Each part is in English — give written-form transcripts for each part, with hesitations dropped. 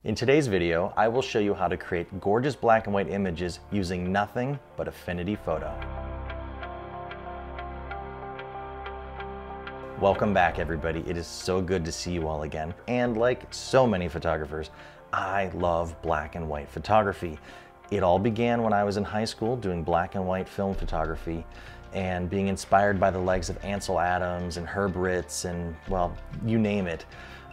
In today's video, I will show you how to create gorgeous black and white images using nothing but Affinity Photo. Welcome back, everybody. It is so good to see you all again. And like so many photographers, I love black and white photography. It all began when I was in high school doing black and white film photography and being inspired by the likes of Ansel Adams and Herb Ritts and, well, you name it.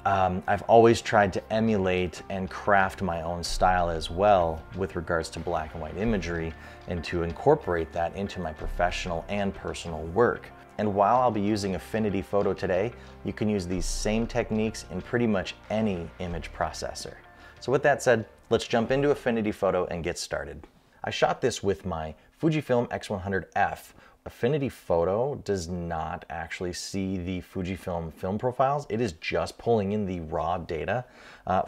I've always tried to emulate and craft my own style as well with regards to black and white imagery and to incorporate that into my professional and personal work. And while I'll be using Affinity Photo today, you can use these same techniques in pretty much any image processor. So with that said, let's jump into Affinity Photo and get started. I shot this with my Fujifilm X100F. Affinity Photo does not actually see the Fujifilm film profiles. It is just pulling in the raw data.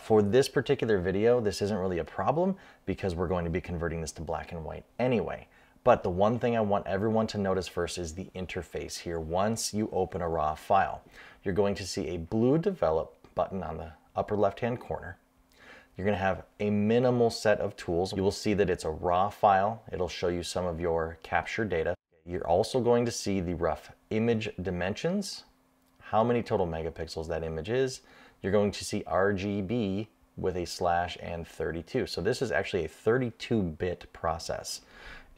For this particular video, this isn't really a problem because we're going to be converting this to black and white anyway. But the one thing I want everyone to notice first is the interface here. Once you open a raw file, you're going to see a blue develop button on the upper left-hand corner. You're going to have a minimal set of tools. You will see that it's a raw file. It'll show you some of your captured data. You're also going to see the rough image dimensions, how many total megapixels that image is. You're going to see RGB with a slash and 32. So this is actually a 32-bit process.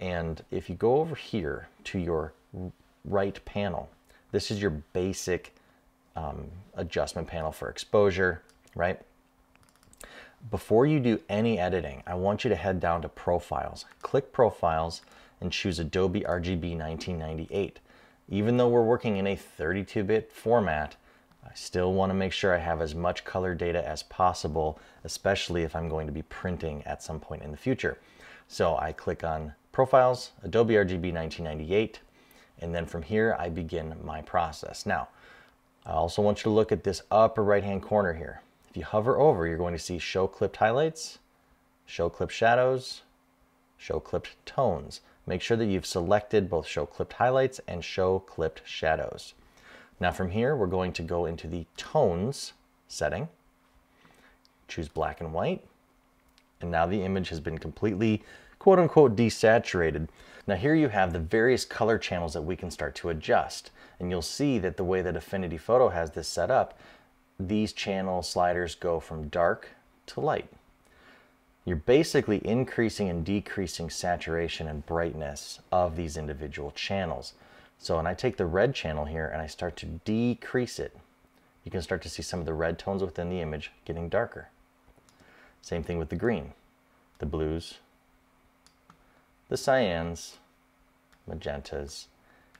And if you go over here to your right panel, this is your basic adjustment panel for exposure, right? Before you do any editing, I want you to head down to Profiles. Click Profiles and choose Adobe RGB 1998. Even though we're working in a 32-bit format, I still want to make sure I have as much color data as possible, especially if I'm going to be printing at some point in the future. So I click on Profiles, Adobe RGB 1998, and then from here I begin my process. Now, I also want you to look at this upper right-hand corner here. If you hover over, you're going to see Show Clipped Highlights, Show Clipped Shadows, Show Clipped Tones. Make sure that you've selected both Show Clipped Highlights and Show Clipped Shadows. Now from here, we're going to go into the Tones setting, choose black and white, and now the image has been completely quote-unquote desaturated. Now here you have the various color channels that we can start to adjust, and you'll see that the way that Affinity Photo has this set up, these channel sliders go from dark to light. You're basically increasing and decreasing saturation and brightness of these individual channels. So when I take the red channel here and I start to decrease it, you can start to see some of the red tones within the image getting darker. Same thing with the green, the blues, the cyans, magentas,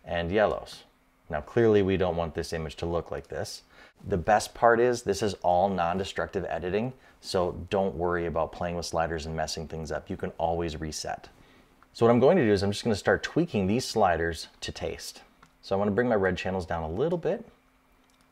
and yellows. Now clearly we don't want this image to look like this. The best part is this is all non-destructive editing, so don't worry about playing with sliders and messing things up. You can always reset. So what I'm going to do is I'm just going to start tweaking these sliders to taste. So I want to bring my red channels down a little bit.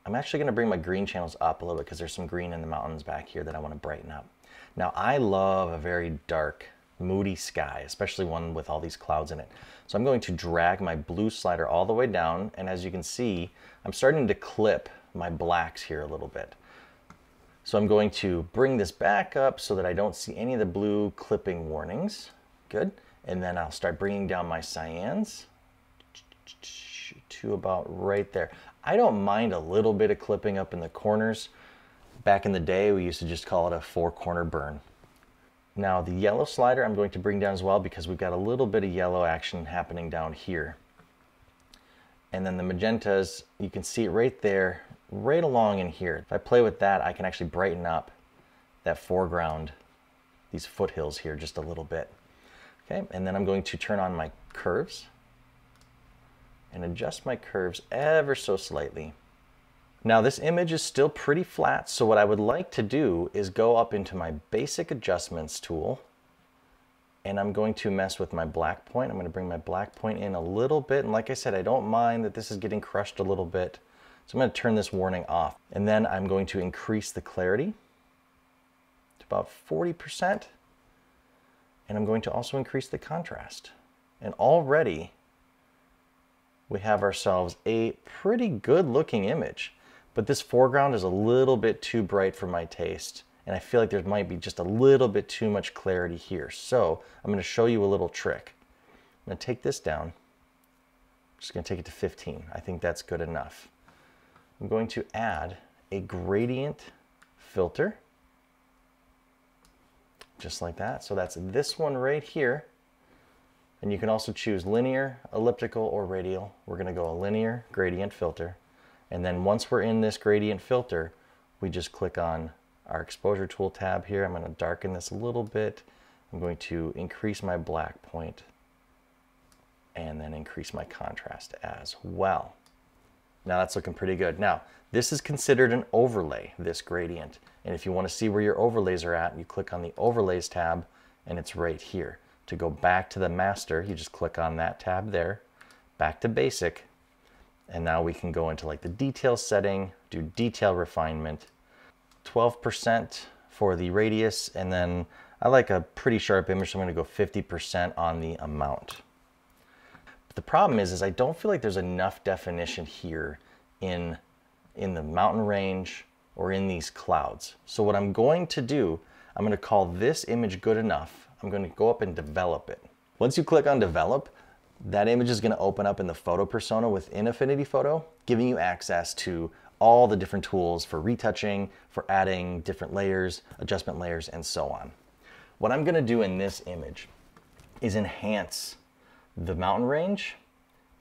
I'm actually going to bring my green channels up a little bit because there's some green in the mountains back here that I want to brighten up. Now I love a very dark, moody sky, especially one with all these clouds in it. So I'm going to drag my blue slider all the way down, and as you can see, I'm starting to clip my blacks here a little bit. So I'm going to bring this back up so that I don't see any of the blue clipping warnings. Good. And then I'll start bringing down my cyans to about right there. I don't mind a little bit of clipping up in the corners. Back in the day, we used to just call it a four-corner burn. Now the yellow slider I'm going to bring down as well because we've got a little bit of yellow action happening down here. And then the magentas, you can see it right there, right along in here. If I play with that, I can actually brighten up that foreground, these foothills here just a little bit. Okay, and then I'm going to turn on my curves and adjust my curves ever so slightly. Now this image is still pretty flat, so what I would like to do is go up into my basic adjustments tool, and I'm going to mess with my black point. I'm going to bring my black point in a little bit, and like I said, I don't mind that this is getting crushed a little bit. So I'm going to turn this warning off, and then I'm going to increase the clarity to about 40%, and I'm going to also increase the contrast. And already we have ourselves a pretty good looking image. But this foreground is a little bit too bright for my taste, and I feel like there might be just a little bit too much clarity here. So I'm going to show you a little trick. I'm going to take this down. I'm just going to take it to 15. I think that's good enough. I'm going to add a gradient filter, just like that. So that's this one right here. And you can also choose linear, elliptical, or radial. We're going to go a linear gradient filter. And then once we're in this gradient filter, we just click on our exposure tool tab here. I'm going to darken this a little bit. I'm going to increase my black point and then increase my contrast as well. Now that's looking pretty good. Now, this is considered an overlay, this gradient. And if you want to see where your overlays are at, you click on the Overlays tab, and it's right here. To go back to the master, you just click on that tab there, back to basic, and now we can go into like the detail setting, do detail refinement, 12% for the radius, and then I like a pretty sharp image, so I'm going to go 50% on the amount. But the problem is I don't feel like there's enough definition here in the mountain range or in these clouds. So what I'm going to do, I'm going to call this image good enough. I'm going to go up and develop it. Once you click on develop, that image is going to open up in the photo persona within Affinity Photo, giving you access to all the different tools for retouching, for adding different layers, adjustment layers, and so on. What I'm going to do in this image is enhance the mountain range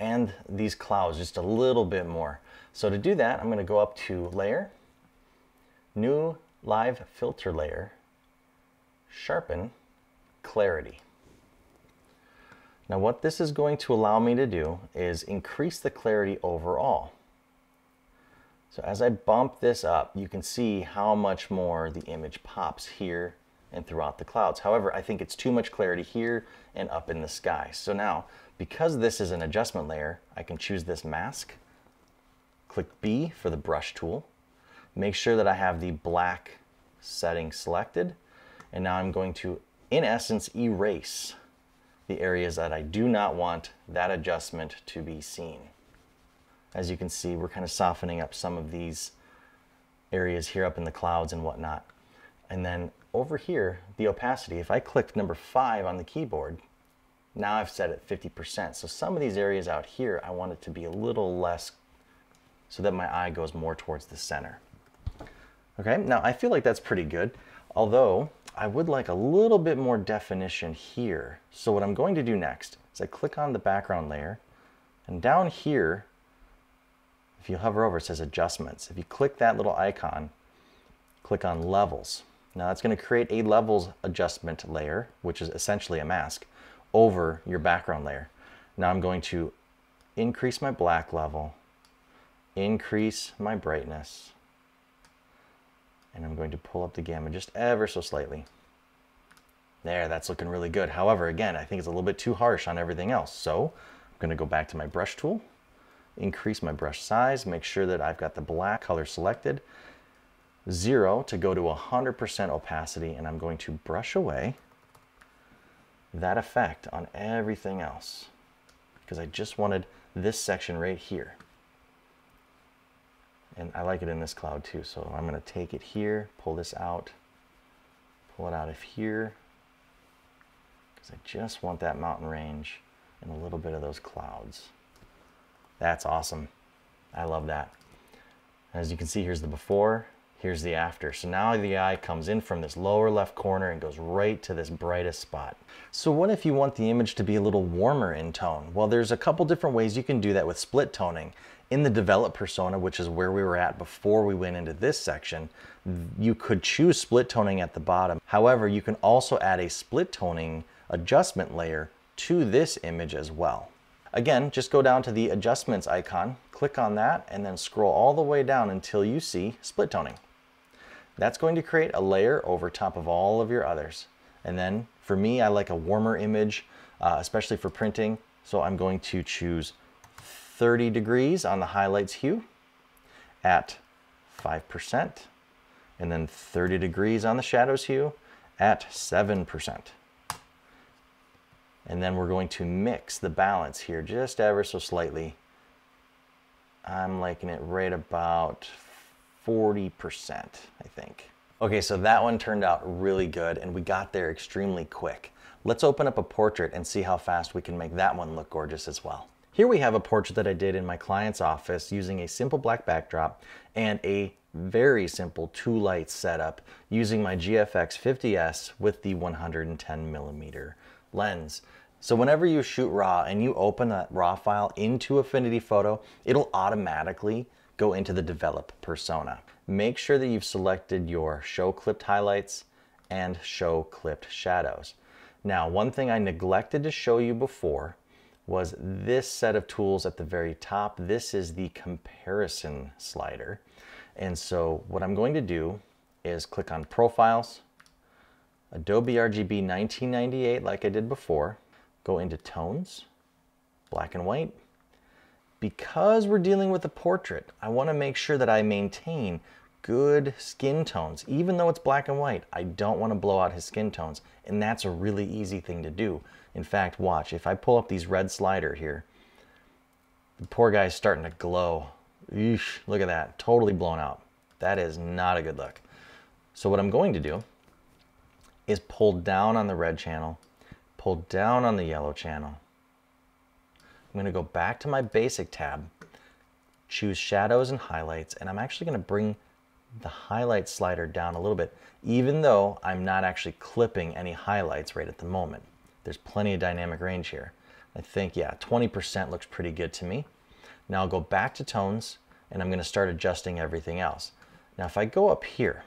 and these clouds just a little bit more. So to do that, I'm going to go up to Layer, New Live Filter Layer, Sharpen, Clarity. Now what this is going to allow me to do is increase the clarity overall. So as I bump this up, you can see how much more the image pops here and throughout the clouds. However, I think it's too much clarity here and up in the sky. So now, because this is an adjustment layer, I can choose this mask, click B for the brush tool, make sure that I have the black setting selected, and now I'm going to, in essence, erase the areas that I do not want that adjustment to be seen. As you can see, we're kind of softening up some of these areas here up in the clouds and whatnot. And then over here, the opacity, if I click number 5 on the keyboard, now I've set it 50%. So some of these areas out here, I want it to be a little less so that my eye goes more towards the center. Okay, now I feel like that's pretty good, although I would like a little bit more definition here. So what I'm going to do next is I click on the background layer, and down here, if you hover over, it says Adjustments. If you click that little icon, click on Levels. Now it's going to create a levels adjustment layer, which is essentially a mask, over your background layer. Now I'm going to increase my black level, increase my brightness, and I'm going to pull up the gamma just ever so slightly. There, that's looking really good. However, again, I think it's a little bit too harsh on everything else. So I'm going to go back to my brush tool, increase my brush size, make sure that I've got the black color selected, 0 to go to 100% opacity, and I'm going to brush away that effect on everything else because I just wanted this section right here. And I like it in this cloud too, so I'm going to take it here, pull this out, pull it out of here, because I just want that mountain range and a little bit of those clouds. That's awesome. I love that. As you can see, here's the before, here's the after. So now the eye comes in from this lower left corner and goes right to this brightest spot. So what if you want the image to be a little warmer in tone? Well, there's a couple different ways you can do that with split toning. In the develop persona, which is where we were at before we went into this section, you could choose split toning at the bottom. However, you can also add a split toning adjustment layer to this image as well. Again, just go down to the adjustments icon, click on that, and then scroll all the way down until you see split toning. That's going to create a layer over top of all of your others. And then for me, I like a warmer image, especially for printing. So I'm going to choose 30 degrees on the highlights hue at 5%, and then 30 degrees on the shadows hue at 7%. And then we're going to mix the balance here just ever so slightly. I'm liking it right about 40%, I think. Okay, so that one turned out really good and we got there extremely quick. Let's open up a portrait and see how fast we can make that one look gorgeous as well. Here we have a portrait that I did in my client's office using a simple black backdrop and a very simple 2-light setup using my GFX 50S with the 110mm lens. So whenever you shoot RAW and you open that RAW file into Affinity Photo, it'll automatically go into the develop persona. Make sure that you've selected your show clipped highlights and show clipped shadows. Now, one thing I neglected to show you before was this set of tools at the very top. This is the comparison slider. And so what I'm going to do is click on Profiles, Adobe RGB 1998 like I did before, go into Tones, Black and White. Because we're dealing with a portrait, I want to make sure that I maintain good skin tones. Even though it's black and white, I don't want to blow out his skin tones, and that's a really easy thing to do. In fact, watch, if I pull up these red slider here, the poor guy's starting to glow. Eesh, look at that, totally blown out. That is not a good look. So what I'm going to do is pull down on the red channel, pull down on the yellow channel. I'm going to go back to my basic tab, choose shadows and highlights, and I'm actually going to bring the highlight slider down a little bit, even though I'm not actually clipping any highlights right at the moment. There's plenty of dynamic range here. I think, yeah, 20% looks pretty good to me. Now I'll go back to tones and I'm going to start adjusting everything else. Now if I go up here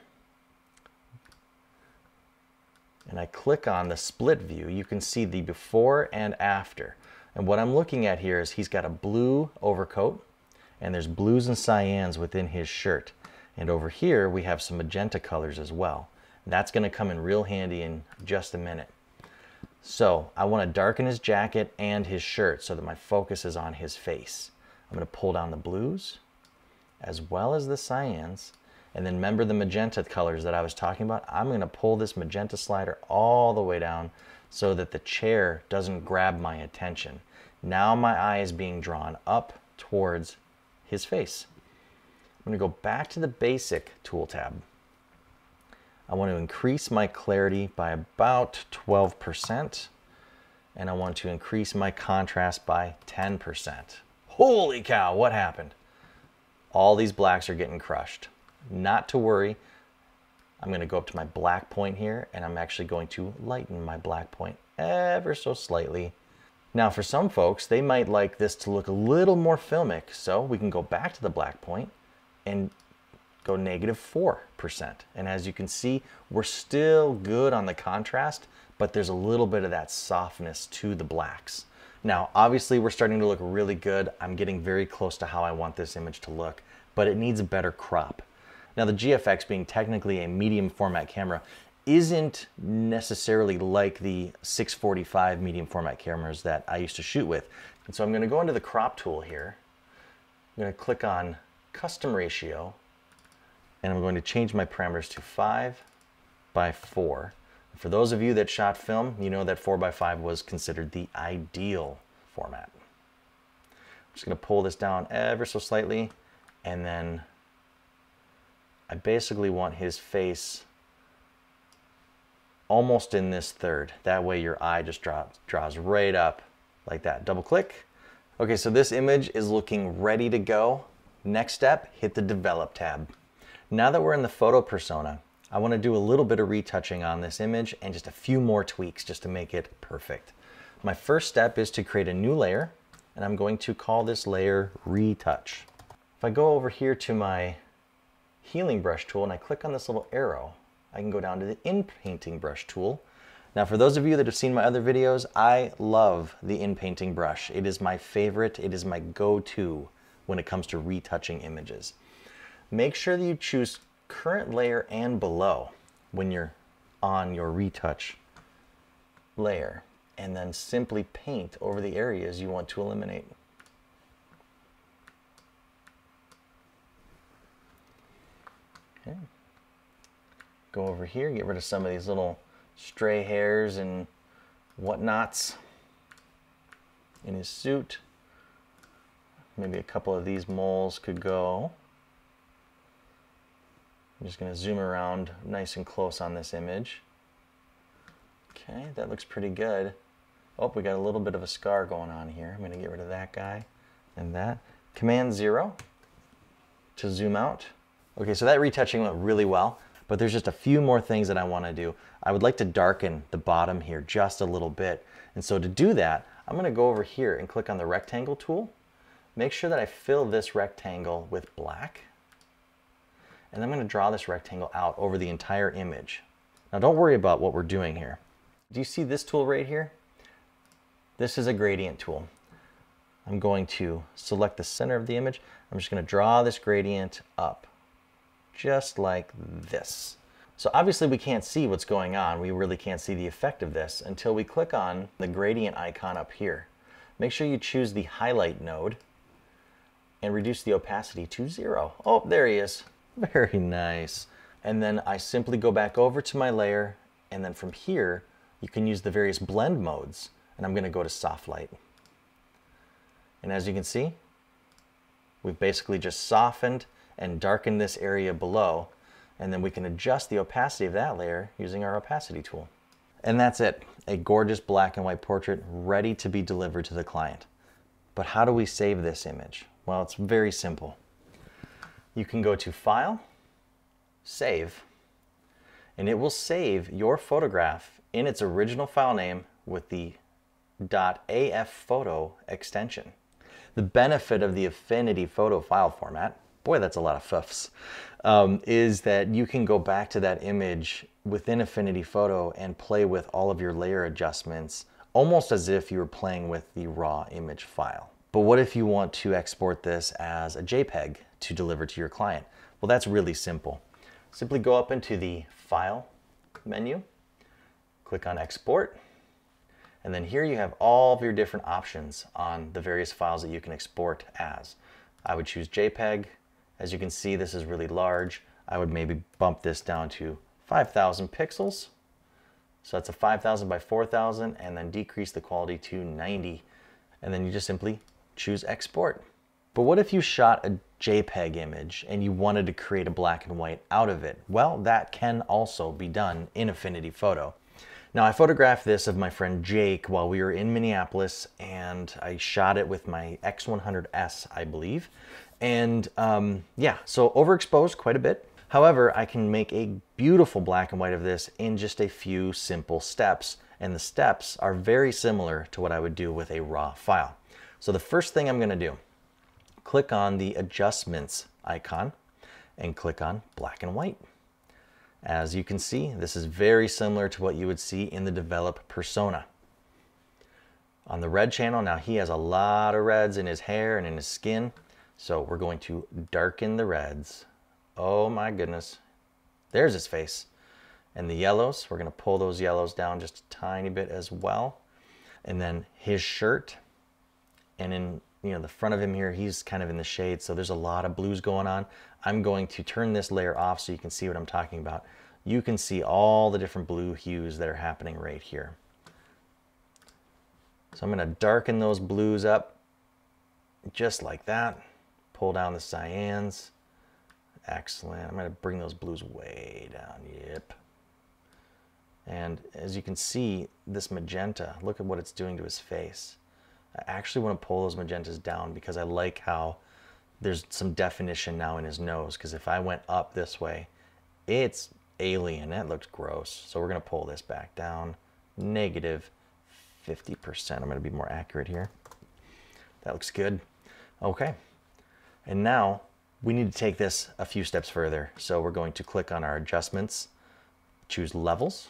and I click on the split view, you can see the before and after. And what I'm looking at here is he's got a blue overcoat and there's blues and cyans within his shirt. And over here we have some magenta colors as well. And that's going to come in real handy in just a minute. So I want to darken his jacket and his shirt so that my focus is on his face. I'm going to pull down the blues as well as the cyans. And then remember the magenta colors that I was talking about? I'm going to pull this magenta slider all the way down so that the chair doesn't grab my attention. Now my eye is being drawn up towards his face. I'm going to go back to the basic tool tab. I want to increase my clarity by about 12%, and I want to increase my contrast by 10%. Holy cow, what happened? All these blacks are getting crushed. Not to worry, I'm going to go up to my black point here, and I'm actually going to lighten my black point ever so slightly. Now for some folks, they might like this to look a little more filmic, so we can go back to the black point and go -4%. And as you can see, we're still good on the contrast, but there's a little bit of that softness to the blacks. Now, obviously we're starting to look really good. I'm getting very close to how I want this image to look, but it needs a better crop. Now the GFX, being technically a medium format camera, isn't necessarily like the 645 medium format cameras that I used to shoot with. And so I'm going to go into the crop tool here. I'm going to click on custom ratio, and I'm going to change my parameters to 5:4. For those of you that shot film, you know that 4:5 was considered the ideal format. I'm just going to pull this down ever so slightly, and then I basically want his face almost in this third. That way your eye just draws right up like that. Double click. Okay, so this image is looking ready to go. Next step, hit the develop tab. Now that we're in the photo persona, I want to do a little bit of retouching on this image and just a few more tweaks just to make it perfect. My first step is to create a new layer, and I'm going to call this layer Retouch. If I go over here to my healing brush tool and I click on this little arrow, I can go down to the in-painting brush tool. Now for those of you that have seen my other videos, I love the in-painting brush. It is my favorite, it is my go-to when it comes to retouching images. Make sure that you choose current layer and below when you're on your retouch layer, and then simply paint over the areas you want to eliminate. Okay. Go over here, get rid of some of these little stray hairs and whatnots in his suit. Maybe a couple of these moles could go. I'm just going to zoom around nice and close on this image. Okay, that looks pretty good. Oh, we got a little bit of a scar going on here. I'm going to get rid of that guy and that. Command 0 to zoom out. Okay, so that retouching went really well, but there's just a few more things that I want to do. I would like to darken the bottom here just a little bit. And so to do that, I'm going to go over here and click on the rectangle tool. Make sure that I fill this rectangle with black. And I'm going to draw this rectangle out over the entire image. Now don't worry about what we're doing here. Do you see this tool right here? This is a gradient tool. I'm going to select the center of the image. I'm just going to draw this gradient up, just like this. So obviously we can't see what's going on. We really can't see the effect of this until we click on the gradient icon up here. Make sure you choose the highlight node and reduce the opacity to 0. Oh, there he is. Very nice. And then I simply go back over to my layer, and then from here you can use the various blend modes. And I'm going to go to soft light. And as you can see, we've basically just softened and darkened this area below, and then we can adjust the opacity of that layer using our opacity tool. And that's it, a gorgeous black and white portrait ready to be delivered to the client. But how do we save this image? Well, it's very simple. You can go to File, Save, and it will save your photograph in its original file name with the .af photo extension. The benefit of the Affinity Photo file format, boy that's a lot of fuffs, is that you can go back to that image within Affinity Photo and play with all of your layer adjustments almost as if you were playing with the raw image file. But what if you want to export this as a JPEG to deliver to your client? Well, that's really simple. Simply go up into the File menu, click on Export, and then here you have all of your different options on the various files that you can export as. I would choose JPEG. As you can see, this is really large. I would maybe bump this down to 5,000 pixels. So that's a 5,000 by 4,000, and then decrease the quality to 90. And then you just simply choose Export. But what if you shot a JPEG image and you wanted to create a black and white out of it? Well, that can also be done in Affinity Photo. Now, I photographed this of my friend Jake while we were in Minneapolis, and I shot it with my X100S, I believe. And yeah, so overexposed quite a bit. However, I can make a beautiful black and white of this in just a few simple steps. And the steps are very similar to what I would do with a raw file. So the first thing I'm going to do, click on the adjustments icon and click on black and white. As you can see, this is very similar to what you would see in the develop persona. On the red channel, now he has a lot of reds in his hair and in his skin. So we're going to darken the reds. Oh my goodness. There's his face. And the yellows, we're going to pull those yellows down just a tiny bit as well. And then his shirt, and in the front of him here, he's kind of in the shade, so there's a lot of blues going on. I'm going to turn this layer off so you can see what I'm talking about. You can see all the different blue hues that are happening right here. So I'm going to darken those blues up just like that. Pull down the cyans. Excellent. I'm going to bring those blues way down. Yep. And as you can see, this magenta, look at what it's doing to his face. I actually want to pull those magentas down because I like how there's some definition now in his nose, because if I went up this way, it's alien. That looks gross. So we're going to pull this back down, negative 50%. I'm going to be more accurate here. That looks good. Okay. And now we need to take this a few steps further. So we're going to click on our adjustments, choose levels.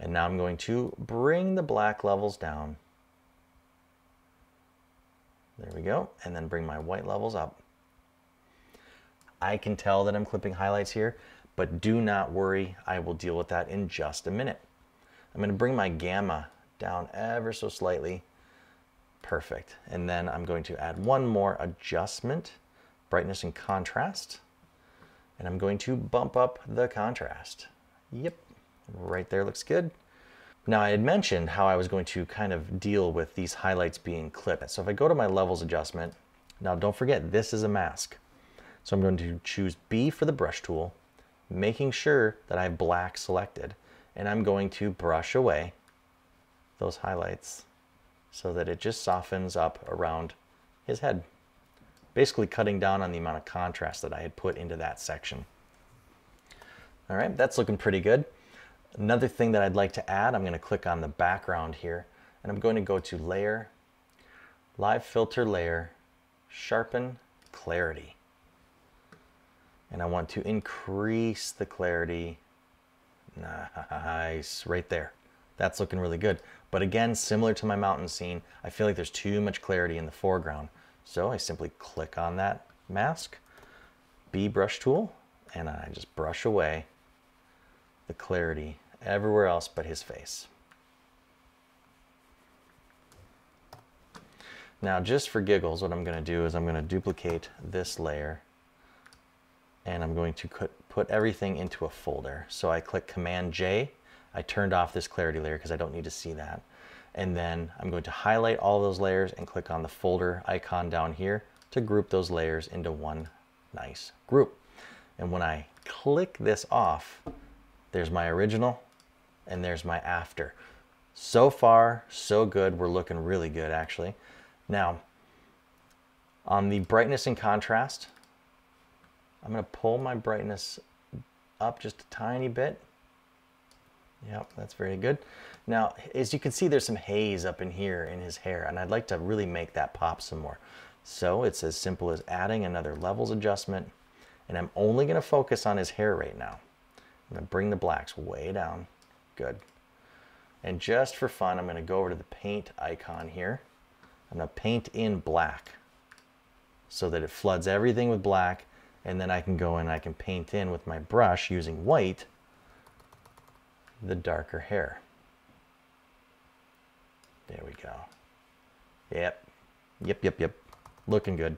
And now I'm going to bring the black levels down. There we go. And then bring my white levels up. I can tell that I'm clipping highlights here, but do not worry. I will deal with that in just a minute. I'm going to bring my gamma down ever so slightly. Perfect. And then I'm going to add one more adjustment, brightness and contrast. And I'm going to bump up the contrast. Yep, right there looks good. Now I had mentioned how I was going to kind of deal with these highlights being clipped. So if I go to my levels adjustment, now don't forget this is a mask. So I'm going to choose B for the brush tool, making sure that I have black selected. And I'm going to brush away those highlights so that it just softens up around his head. Basically cutting down on the amount of contrast that I had put into that section. All right, that's looking pretty good. Another thing that I'd like to add, I'm going to click on the background here, and I'm going to go to Layer, Live Filter Layer, Sharpen Clarity. And I want to increase the clarity. Nice, right there. That's looking really good. But again, similar to my mountain scene, I feel like there's too much clarity in the foreground. So I simply click on that mask, B brush tool, and I just brush away the clarity everywhere else but his face. Now, just for giggles, what I'm going to do is I'm going to duplicate this layer, and I'm going to put everything into a folder. So I click Command J. I turned off this clarity layer because I don't need to see that. And then I'm going to highlight all those layers and click on the folder icon down here to group those layers into one nice group. And when I click this off, there's my original and there's my after. So far, so good. We're looking really good, actually. Now, on the brightness and contrast, I'm going to pull my brightness up just a tiny bit. Yep, that's very good. Now, as you can see, there's some haze up in here in his hair, and I'd like to really make that pop some more. So it's as simple as adding another levels adjustment, and I'm only going to focus on his hair right now. I'm going to bring the blacks way down. Good. And just for fun, I'm going to go over to the paint icon here. I'm going to paint in black so that it floods everything with black, and then I can go in and I can paint in with my brush using white the darker hair. There we go. Yep. Looking good.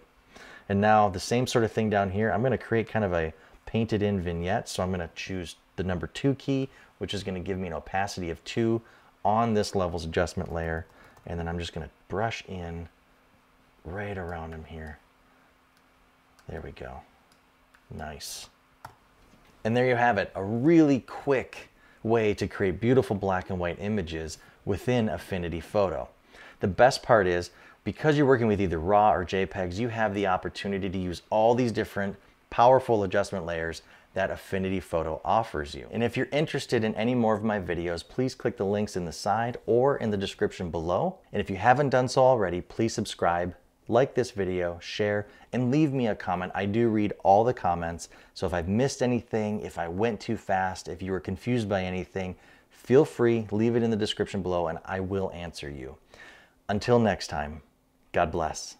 And now the same sort of thing down here. I'm going to create kind of a painted in vignette. So I'm going to choose the number 2 key, which is going to give me an opacity of 2 on this levels adjustment layer. And then I'm just going to brush in right around him here. There we go. Nice. And there you have it. A really quick way to create beautiful black and white images within Affinity Photo. The best part is, because you're working with either RAW or JPEGs, you have the opportunity to use all these different powerful adjustment layers that Affinity Photo offers you. And if you're interested in any more of my videos, please click the links in the side or in the description below. And if you haven't done so already, please subscribe, like this video, share, and leave me a comment. I do read all the comments, so if I've missed anything, if I went too fast, if you were confused by anything, feel free, leave it in the description below, and I will answer you. Until next time, God bless.